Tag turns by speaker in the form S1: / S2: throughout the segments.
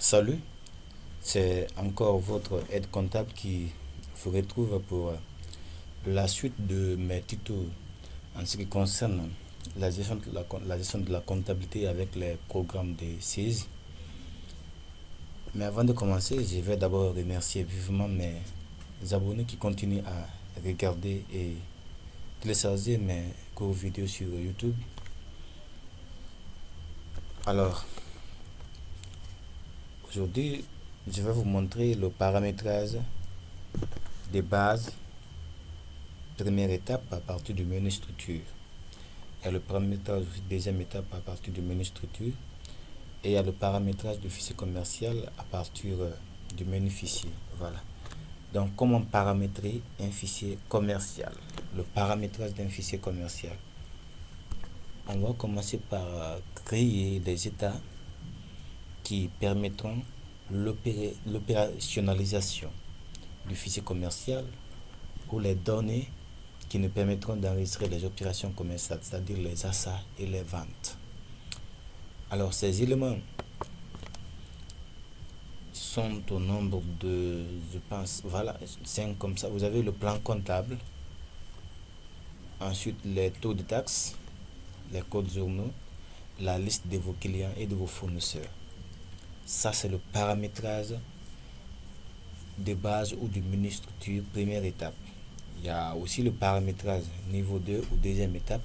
S1: Salut, c'est encore votre aide comptable qui vous retrouve pour la suite de mes tutos en ce qui concerne la gestion de la comptabilité avec les programmes de saisie. Mais avant de commencer, je vais d'abord remercier vivement mes abonnés qui continuent à regarder et télécharger mes cours vidéo sur YouTube. Alors, aujourd'hui, je vais vous montrer le paramétrage des bases. Première étape à partir du menu structure. Il y a le paramétrage, deuxième étape à partir du menu structure. Et il y a le paramétrage du fichier commercial à partir du menu fichier. Voilà. Donc, comment paramétrer un fichier commercial? Le paramétrage d'un fichier commercial. On va commencer par créer des états qui permettront l'opérationnalisation du fichier commercial ou les données qui nous permettront d'enregistrer les opérations commerciales, c'est-à-dire les achats et les ventes. Alors, ces éléments sont au nombre de, je pense, voilà, 5 comme ça. Vous avez le plan comptable, ensuite les taux de taxes, les codes journaux, la liste de vos clients et de vos fournisseurs. Ça, c'est le paramétrage de base ou du menu structure, première étape. Il y a aussi le paramétrage niveau 2 ou deuxième étape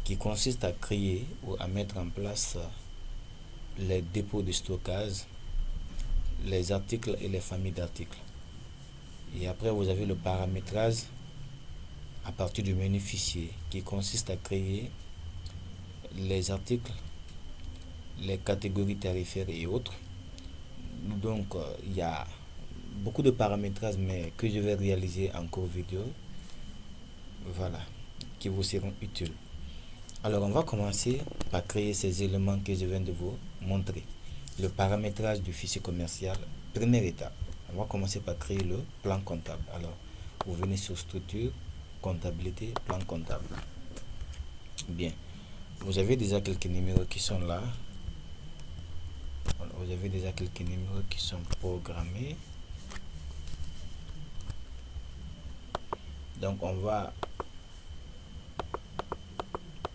S1: qui consiste à créer ou à mettre en place les dépôts de stockage, les articles et les familles d'articles. Et après, vous avez le paramétrage à partir du menu fichier qui consiste à créer les articles, les catégories tarifaires et autres. Donc, il y a beaucoup de paramétrages, mais que je vais réaliser en cours vidéo, voilà, qui vous seront utiles. Alors, on va commencer par créer ces éléments que je viens de vous montrer. Le paramétrage du fichier commercial, première étape. On va commencer par créer le plan comptable. Alors, vous venez sur structure, comptabilité, plan comptable. Bien. Vous avez déjà quelques numéros qui sont là. Vous avez déjà quelques numéros qui sont programmés. Donc, on va...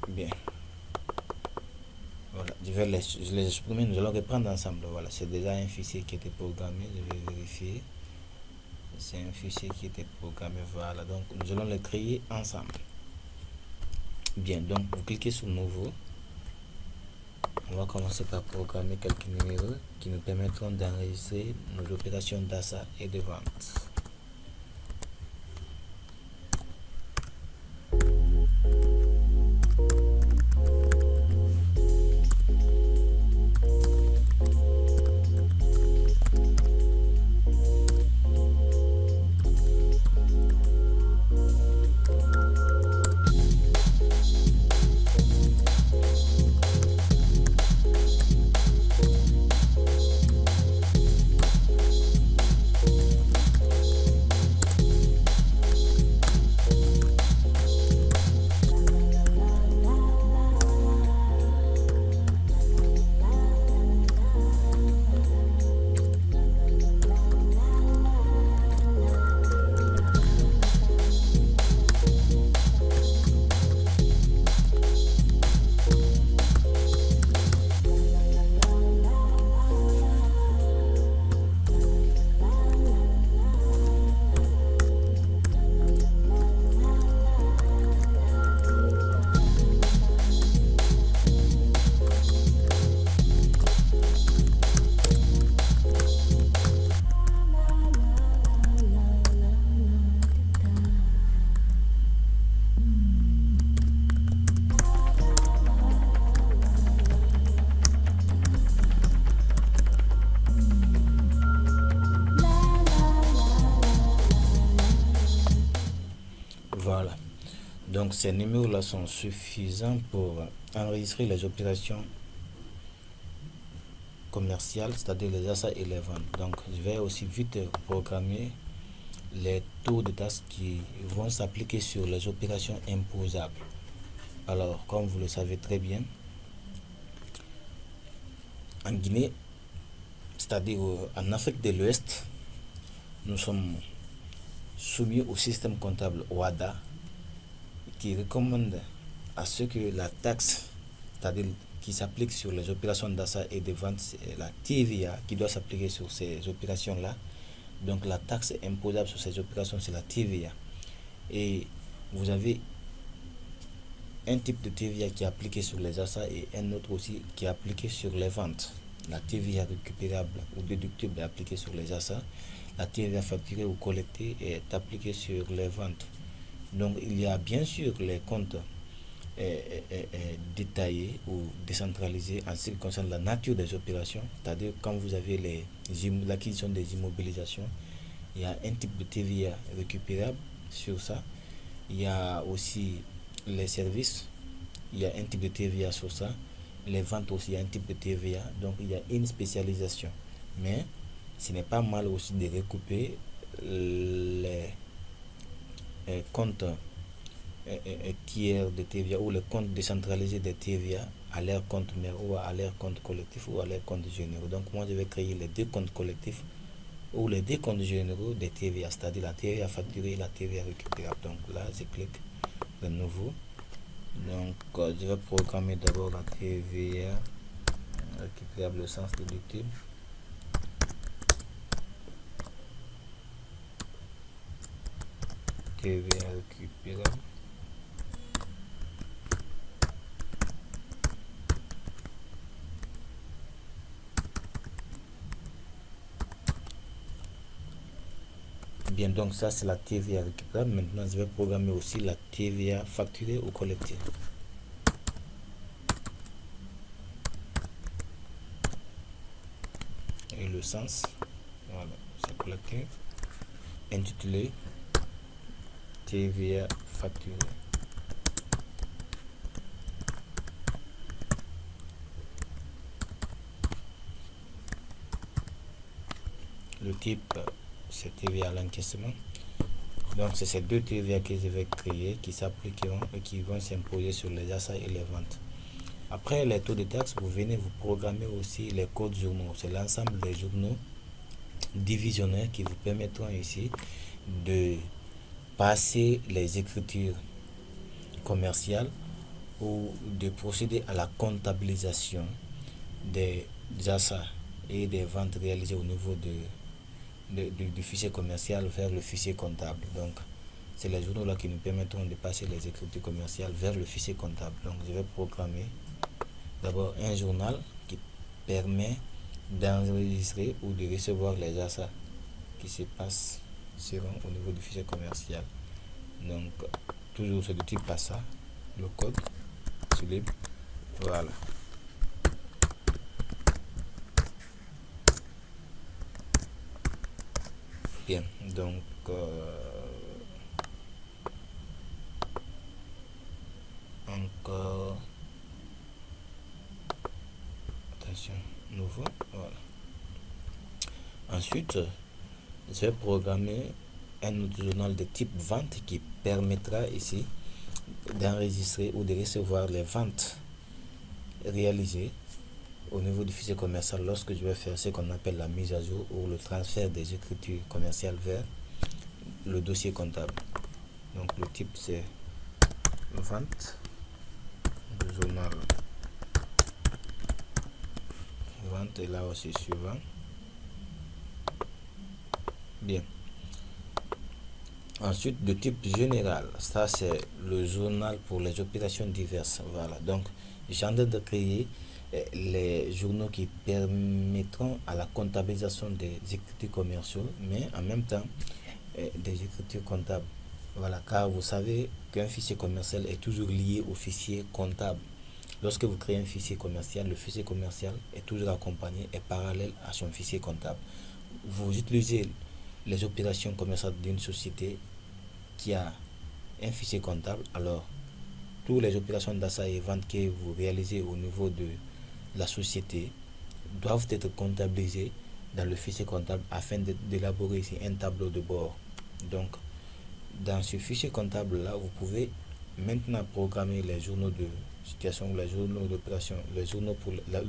S1: Bien. Voilà, je les exprimer, nous allons reprendre ensemble. Voilà, c'est déjà un fichier qui était programmé, je vais vérifier. C'est un fichier qui était programmé, voilà, donc nous allons le créer ensemble. Bien, donc vous cliquez sur nouveau. On va commencer par programmer quelques numéros qui nous permettront d'enregistrer nos opérations d'achat et de vente. Voilà. Donc ces numéros-là sont suffisants pour enregistrer les opérations commerciales, c'est-à-dire les achats et les ventes. Donc je vais aussi vite programmer les taux de taxes qui vont s'appliquer sur les opérations imposables. Alors, comme vous le savez très bien, en Guinée, c'est-à-dire en Afrique de l'Ouest, nous sommes soumis au système comptable OADA qui recommande à ce que la taxe, c'est-à-dire qui s'applique sur les opérations d'achat et de vente, c'est la TVA qui doit s'appliquer sur ces opérations-là. Donc la taxe imposable sur ces opérations, c'est la TVA. Et vous avez un type de TVA qui est appliqué sur les achats et un autre aussi qui est appliqué sur les ventes. La TVA récupérable ou déductible est appliquée sur les achats. La TVA facturée ou collectée est appliquée sur les ventes. Donc il y a bien sûr les comptes détaillés ou décentralisés en ce qui concerne la nature des opérations. C'est-à-dire quand vous avez l'acquisition des immobilisations, il y a un type de TVA récupérable sur ça. Il y a aussi les services, il y a un type de TVA sur ça. Les ventes aussi, il y a un type de TVA. Donc il y a une spécialisation. Mais ce n'est pas mal aussi de recouper les comptes tiers de TVA ou les comptes décentralisés de TVA à leur compte mère ou à leur compte collectif ou à leur compte généraux. Donc moi je vais créer les deux comptes collectifs ou les deux comptes généraux de TVA, c'est-à-dire la TVA facturée et la TVA récupérable. Donc là je clique de nouveau. Donc je vais programmer d'abord la TVA récupérable au sens déductible. TVA récupérable. Bien, donc ça c'est la TVA récupérable. Maintenant je vais programmer aussi la TVA facturée ou collectée. Et le sens, voilà, c'est collecté. Intitulé TVA facturée. Le type c'est TVA à l'encaissement. Donc c'est ces deux TVA que je vais créer qui s'appliqueront et qui vont s'imposer sur les achats et les ventes. Après les taux de taxe, vous venez vous programmer aussi les codes journaux. C'est l'ensemble des journaux divisionnaires qui vous permettront ici de passer les écritures commerciales ou de procéder à la comptabilisation des achats et des ventes réalisées au niveau du fichier commercial vers le fichier comptable. Donc c'est les journaux là qui nous permettront de passer les écritures commerciales vers le fichier comptable. Donc je vais programmer d'abord un journal qui permet d'enregistrer ou de recevoir les achats qui se passent au niveau du fichier commercial. Donc toujours c'est du type PASA, le code c'est libre, voilà. Bien, donc encore attention, nouveau, voilà. Ensuite je vais programmer un autre journal de type vente qui permettra ici d'enregistrer ou de recevoir les ventes réalisées au niveau du fichier commercial lorsque je vais faire ce qu'on appelle la mise à jour ou le transfert des écritures commerciales vers le dossier comptable. Donc le type c'est vente, le journal vente et là aussi suivant. Bien. Ensuite de type général, ça c'est le journal pour les opérations diverses. Voilà, donc j'ai en train de créer les journaux qui permettront à la comptabilisation des écritures commerciaux, mais en même temps des écritures comptables. Voilà, car vous savez qu'un fichier commercial est toujours lié au fichier comptable. Lorsque vous créez un fichier commercial, le fichier commercial est toujours accompagné et parallèle à son fichier comptable. Vous utilisez les opérations commerciales d'une société qui a un fichier comptable, alors toutes les opérations d'achat et vente que vous réalisez au niveau de la société doivent être comptabilisées dans le fichier comptable afin d'élaborer ici un tableau de bord. Donc dans ce fichier comptable là, vous pouvez maintenant programmer les journaux de situation où les journaux d'opération, le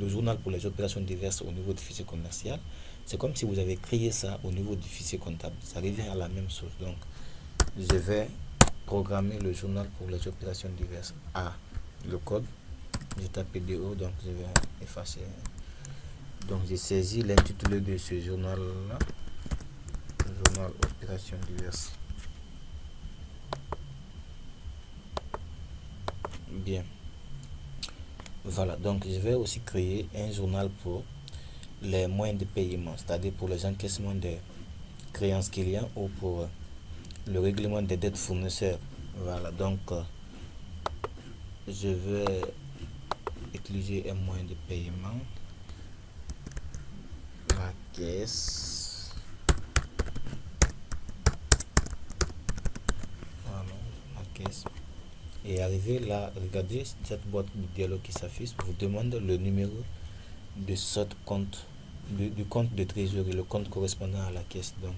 S1: journal pour les opérations diverses au niveau du fichier commercial, c'est comme si vous avez créé ça au niveau du fichier comptable. Ça revient à la même chose. Donc, je vais programmer le journal pour les opérations diverses. Le code, j'ai tapé DO, donc je vais effacer. Donc, j'ai saisi l'intitulé de ce journal-là, journal opérations diverses. Bien. Voilà, donc je vais aussi créer un journal pour les moyens de paiement, c'est-à-dire pour les encaissements des créances clients ou pour le règlement des dettes fournisseurs. Voilà, donc je vais utiliser un moyen de paiement, la caisse. Voilà, la caisse. Et arrivé là, regardez cette boîte de dialogue qui s'affiche, vous demande le numéro de ce compte, du compte de trésorerie, le compte correspondant à la caisse. Donc,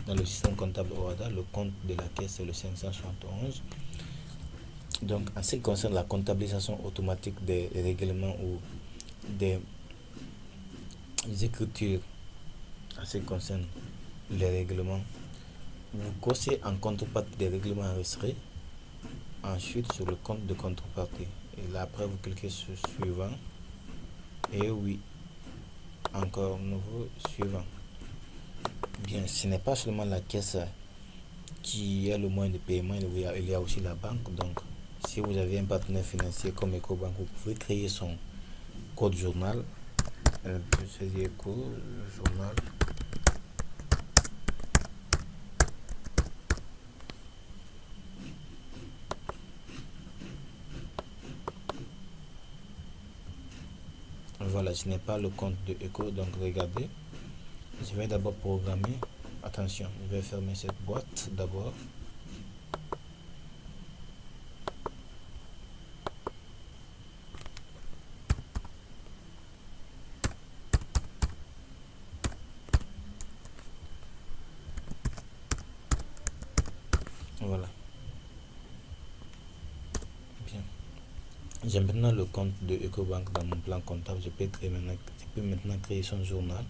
S1: dans le système comptable ORADA, le compte de la caisse c'est le 571. Donc, en ce qui concerne la comptabilisation automatique des règlements ou des écritures, en ce qui concerne les règlements, vous cochez en contrepartie des règlements enregistrés, ensuite sur le compte de contrepartie. Et là, après, vous cliquez sur suivant. Et oui, encore nouveau, suivant. Bien, ce n'est pas seulement la caisse qui est le moyen de paiement, il y a aussi la banque. Donc, si vous avez un partenaire financier comme EcoBank, vous pouvez créer son code journal. C'est Eco journal. Voilà, ce n'est pas le compte de Eco, donc regardez. Je vais d'abord programmer. Attention, je vais fermer cette boîte d'abord. Voilà. Bien. J'ai maintenant le compte de EcoBank dans mon plan comptable. Je peux maintenant créer son journal.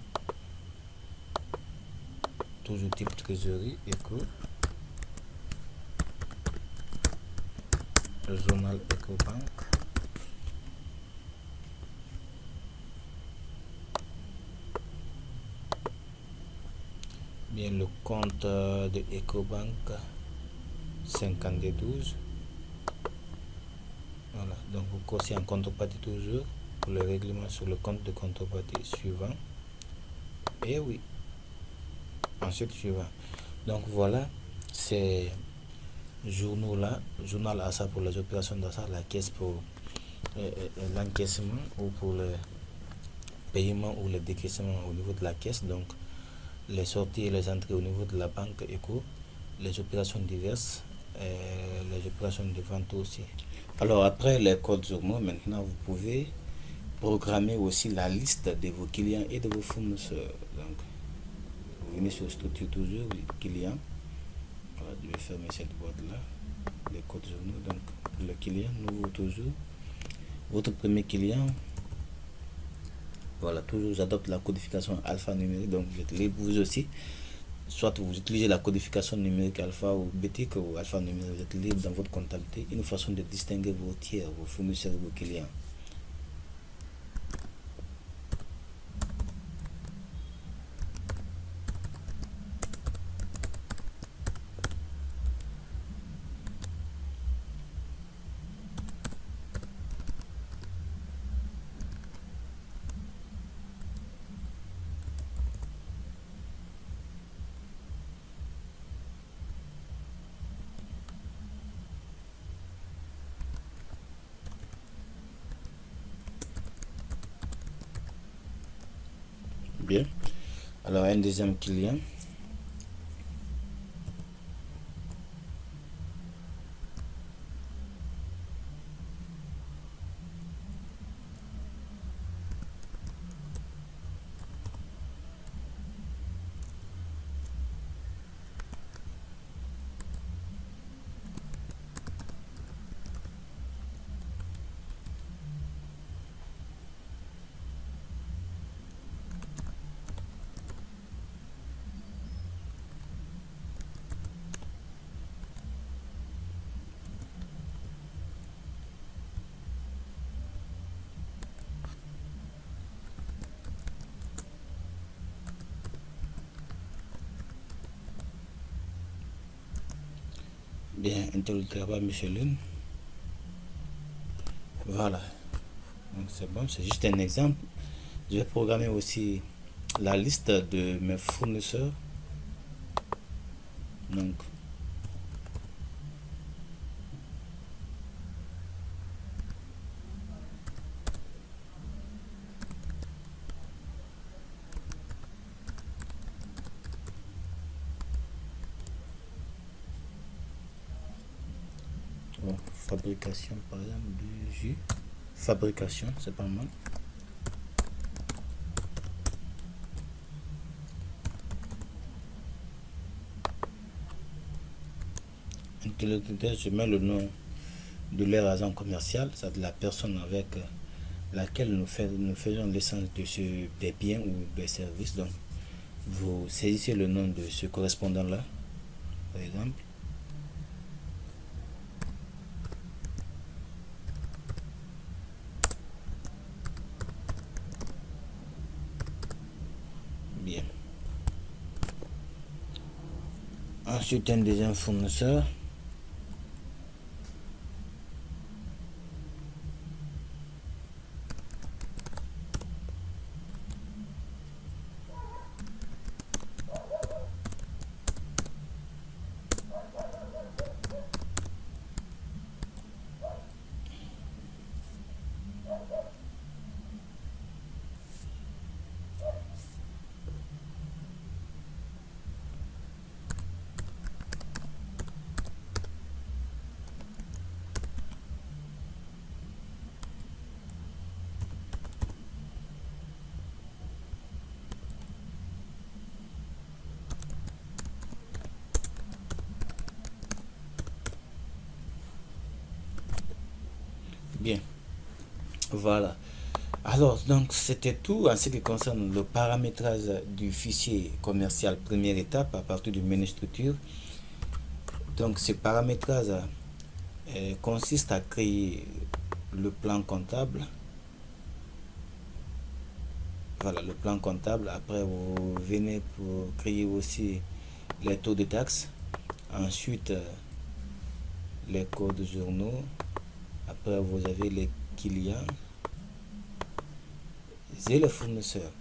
S1: Toujours type trésorerie, Eco. Le journal EcoBank. Bien, le compte de EcoBank 5212. Voilà, donc vous cochez en contrepartie toujours pour le règlement sur le compte de contrepartie suivant. Et oui, ensuite suivant. Donc voilà, ces journaux là, journal achat pour les opérations d'achat, la caisse pour l'encaissement ou pour le paiement ou le décaissement au niveau de la caisse. Donc les sorties et les entrées au niveau de la banque Eco, les opérations diverses, les opérations de vente aussi. Alors après les codes journaux, maintenant vous pouvez programmer aussi la liste de vos clients et de vos fournisseurs. Donc vous venez sur structure toujours, client. Voilà, je vais fermer cette boîte là, les codes journaux. Donc pour le client, nouveau toujours, votre premier client. Voilà, toujours j'adopte la codification alphanumérique, donc vous êtes libre vous aussi. Soit vous utilisez la codification numérique alpha ou bétique ou alphanumérique, vous êtes libre dans votre comptabilité. Une façon de distinguer vos tiers, vos fournisseurs, vos clients. Bien. Alors un deuxième client. Bien, interrogatoire monsieur Lune. Voilà. Donc c'est bon, c'est juste un exemple. Je vais programmer aussi la liste de mes fournisseurs. Donc bon, fabrication par exemple du jus. Fabrication, c'est pas mal. Interlocuteur, je mets le nom de leur agent commercial, c'est de la personne avec laquelle nous faisons l'essence des biens ou des services. Donc, vous saisissez le nom de ce correspondant-là, par exemple. Bien. Ensuite, un deuxième fournisseur. Bien. Voilà. Alors, donc, c'était tout en ce qui concerne le paramétrage du fichier commercial première étape à partir du menu structure. Donc, ce paramétrage consiste à créer le plan comptable. Voilà, le plan comptable. Après, vous venez pour créer aussi les taux de taxes. Ensuite, les codes journaux. Après, vous avez les clients et les fournisseurs.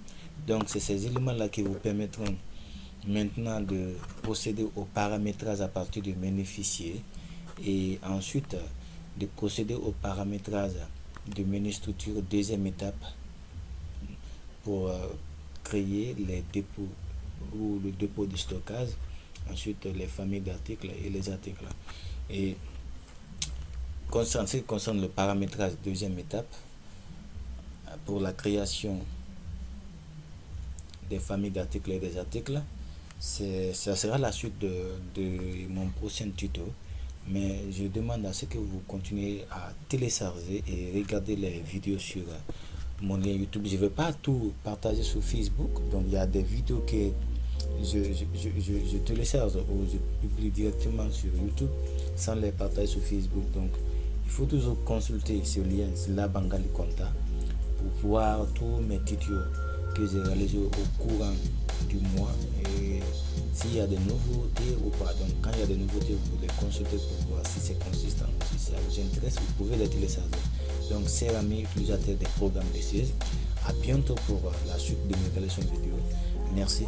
S1: Donc, c'est ces éléments-là qui vous permettront maintenant de procéder au paramétrage à partir du menu fichier et ensuite de procéder au paramétrage du menu structure deuxième étape pour créer les dépôts ou le dépôt de stockage, ensuite les familles d'articles et les articles. Et ce qui concerne le paramétrage deuxième étape, pour la création des familles d'articles et des articles, ça sera la suite de mon prochain tuto, mais je demande à ce que vous continuez à télécharger et regarder les vidéos sur mon lien YouTube. Je ne vais pas tout partager sur Facebook, donc il y a des vidéos que je télécharge ou je publie directement sur YouTube sans les partager sur Facebook. Donc il faut toujours consulter ce lien, c'est la Bangali Compta, pour voir tous mes tutos que j'ai réalisés au courant du mois et s'il y a des nouveautés ou pas. Donc quand il y a des nouveautés, vous les consultez pour voir si c'est consistant, si ça vous intéresse, vous pouvez les télécharger. Donc c'est amis utilisateurs des programmes de CS, à bientôt pour la suite de mes leçons vidéo. Merci.